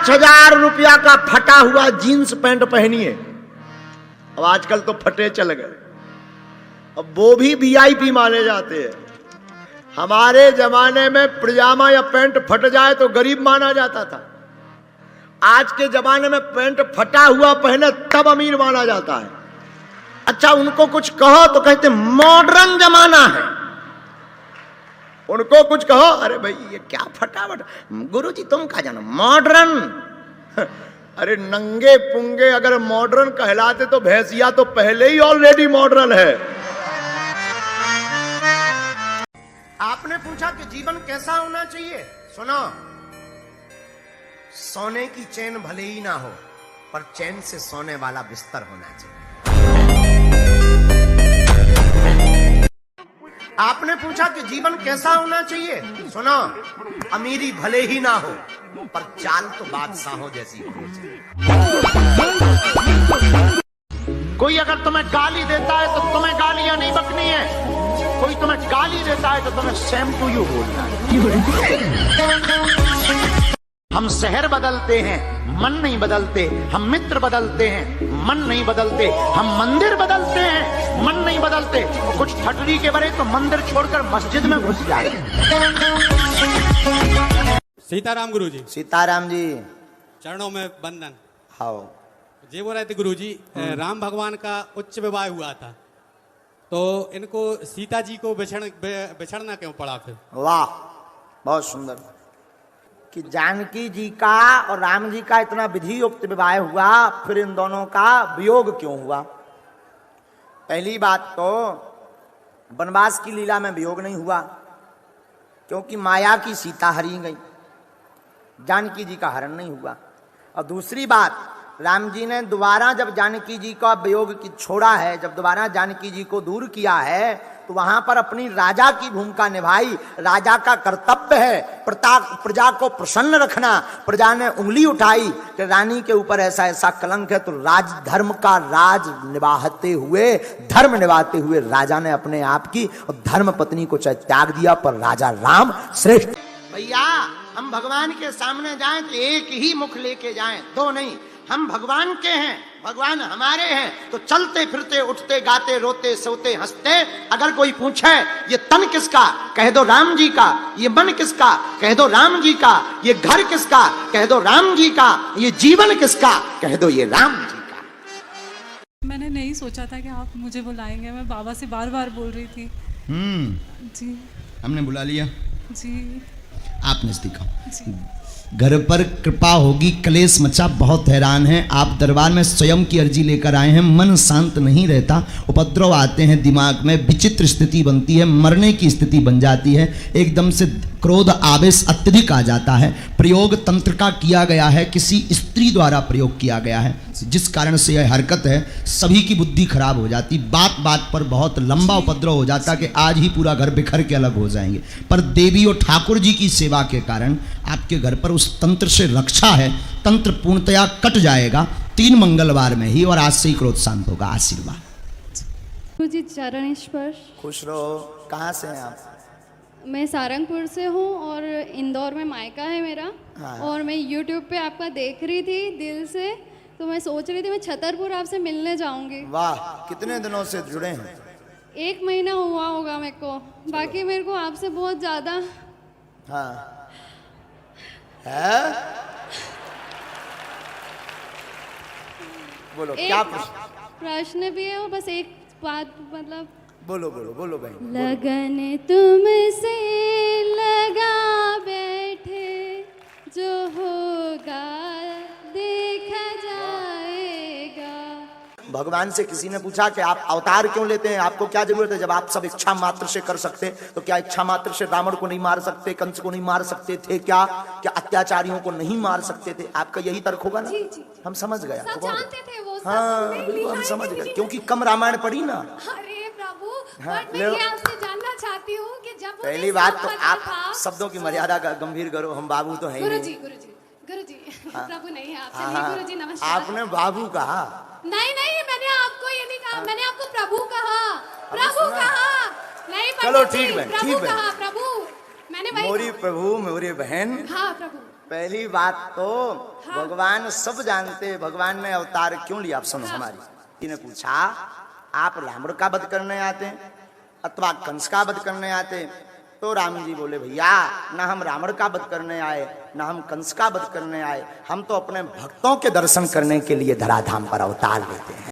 5,000 रुपया का फटा हुआ जीन्स पैंट पहनिए। अब आजकल तो फटे चल गए, अब वो भी वीआईपी माने जाते हैं। हमारे जमाने में पजामा या पैंट फट जाए तो गरीब माना जाता था। आज के जमाने में पैंट फटा हुआ पहने तब अमीर माना जाता है। अच्छा, उनको कुछ कहो तो कहते मॉडर्न जमाना है। उनको कुछ कहो, अरे भाई ये क्या फटाफट, गुरुजी तुम क्या जानो मॉडर्न। अरे नंगे पुंगे अगर मॉडर्न कहलाते तो भैंसिया तो पहले ही ऑलरेडी मॉडर्न है। आपने पूछा कि जीवन कैसा होना चाहिए, सुनो, सोने की चैन भले ही ना हो पर चैन से सोने वाला बिस्तर होना चाहिए। आपने पूछा कि जीवन कैसा होना चाहिए, सुनो, अमीरी भले ही ना हो पर चाल तो बादशाहों जैसी होनी चाहिए। कोई अगर तुम्हें गाली देता है तो तुम्हें गालियां नहीं बकनी है, कोई तुम्हें गाली देता है तो तुम्हें सेम टू यू बोलना है। हम शहर बदलते हैं, मन नहीं बदलते। हम मित्र बदलते हैं, मन नहीं बदलते। हम मंदिर बदलते हैं, मन नहीं बदलते। कुछ ठटरी के बड़े तो मंदिर छोड़कर मस्जिद में घुस जाए। सीताराम गुरुजी। सीताराम जी, चरणों में वंदन। हाँ जी, बोल रहे थे गुरुजी, राम भगवान का उच्च विवाह हुआ था तो इनको सीता जी को बिछड़ना क्यों पड़ा फिर? वाह, बहुत सुंदर कि जानकी जी का और राम जी का इतना विधि युक्त विवाह हुआ, फिर इन दोनों का वियोग क्यों हुआ? पहली बात तो वनवास की लीला में वियोग नहीं हुआ क्योंकि माया की सीता हरी गई, जानकी जी का हरण नहीं हुआ। और दूसरी बात, राम जी ने दोबारा जब जानकी जी का वियोग की छोड़ा है, जब दोबारा जानकी जी को दूर किया है तो वहां पर अपनी राजा की भूमिका निभाई। राजा का कर्तव्य है प्रजा को प्रसन्न रखना। प्रजा ने उंगली उठाई कि रानी के ऊपर ऐसा ऐसा कलंक है, तो राज धर्म का राज निभाते हुए, धर्म निभाते हुए राजा ने अपने आप की और धर्म पत्नी को चाहे त्याग दिया, पर राजा राम श्रेष्ठ। भैया, हम भगवान के सामने जाएं तो एक ही मुख लेके जाएं, दो नहीं। हम भगवान के हैं, भगवान हमारे हैं, तो चलते फिरते उठते गाते रोते सोते हंसते। अगर कोई पूछे ये तन किसका, कह दो राम जी का। ये मन किसका, कह दो राम जी का। ये घर किसका, कह दो राम जी का। ये जीवन किसका, कह दो ये राम जी का। मैंने नहीं सोचा था कि आप मुझे बुलाएंगे। मैं बाबा से बार बार बोल रही थी। जी, हमने बुला लिया। जी, आप नजदीक आओ। जी। घर पर कृपा होगी, कलेश मचा, बहुत हैरान हैं। आप दरबार में स्वयं की अर्जी लेकर आए हैं, मन शांत नहीं रहता, उपद्रव आते हैं दिमाग में, विचित्र स्थिति बनती है, मरने की स्थिति बन जाती है, एकदम से क्रोध आवेश अत्यधिक आ जाता है। प्रयोग तंत्र का किया गया है, किसी स्त्री द्वारा प्रयोग किया गया है, जिस कारण से यह हरकत है। सभी की बुद्धि खराब हो जाती, बात बात पर बहुत लंबा उपद्रव हो जाता कि आज ही पूरा घर बिखर के अलग हो जाएंगे। पर देवी और ठाकुर जी की सेवा के कारण आपके घर पर उस तंत्र से रक्षा है। तंत्र पूर्णतया कट जाएगा 3 मंगलवार में ही, और आज से ही क्रोध शांत होगा। आशीर्वाद। गुरुजी चरण स्पर्श। खुश रहो। कहाँ से हैं आप? मैं सारंगपुर से हूँ और इंदौर में मायका है मेरा। हाँ। और मैं YouTube पे आपका देख रही थी दिल से, तो मैं सोच रही थी मैं छतरपुर आपसे मिलने जाऊंगी। वाह, कितने दिनों से जुड़े हैं? 1 महीना हुआ होगा मेरे को। बाकी मेरे को आपसे बहुत ज्यादा हाँ है। बोलो क्या प्रश्न भी है, और बस एक बात, मतलब बोलो बोलो बोलो बहन। लगन तुमसे लगा बैठे, जो होगा देखा जाएगा। भगवान से किसी ने पूछा कि आप अवतार क्यों लेते हैं, आपको क्या जरूरत है, जब आप सब इच्छा मात्र से कर सकते, तो क्या इच्छा मात्र से रावण को नहीं मार सकते, कंस को नहीं मार सकते थे क्या अत्याचारियों को नहीं मार सकते थे? आपका यही तर्क होगा ना? जी, जी। हम समझ गए। सब जानते थे वो सब। हाँ नहीं, बिल्कुल, हम लिखा समझ है गए किसी क्योंकि कम रामायण पढ़ी ना। अरे प्रभु, हाँ, बट मैं ये आपसे जानना चाहती हूँ कि जब वो पहली ये बात सब तो पता आप था- शब्दों की मर्यादा का गंभीर करो। हम बाबू तो हैं ही गुरुजी, नहीं। गुरुजी, गुरुजी, प्रभु नहीं है आपसे। हाँ, नहीं हाँ, गुरुजी, नमस्कार। आपने बाबू कहा। नहीं नहीं, मैंने आपको ये नहीं कहा, मैंने आपको प्रभु कहा। प्रभु कहा नहीं, चलो पंडित जी, ठीक है, प्रभु ठीक है। कहा, प्रभु मैंने वही मोरी कहा। प्रभु मोरी बहन। हाँ प्रभु, पहली बात तो भगवान सब जानते, भगवान ने अवतार क्यों लिया? आप सुनो हमारी। इन्हें पूछा आप रावण का वध करने आते हैं अथवा कंस का वध करने आते? तो राम जी बोले भैया ना हम रावण का वध करने आए ना हम कंस का वध करने आए, हम तो अपने भक्तों के दर्शन करने के लिए धराधाम पर अवतार लेते हैं।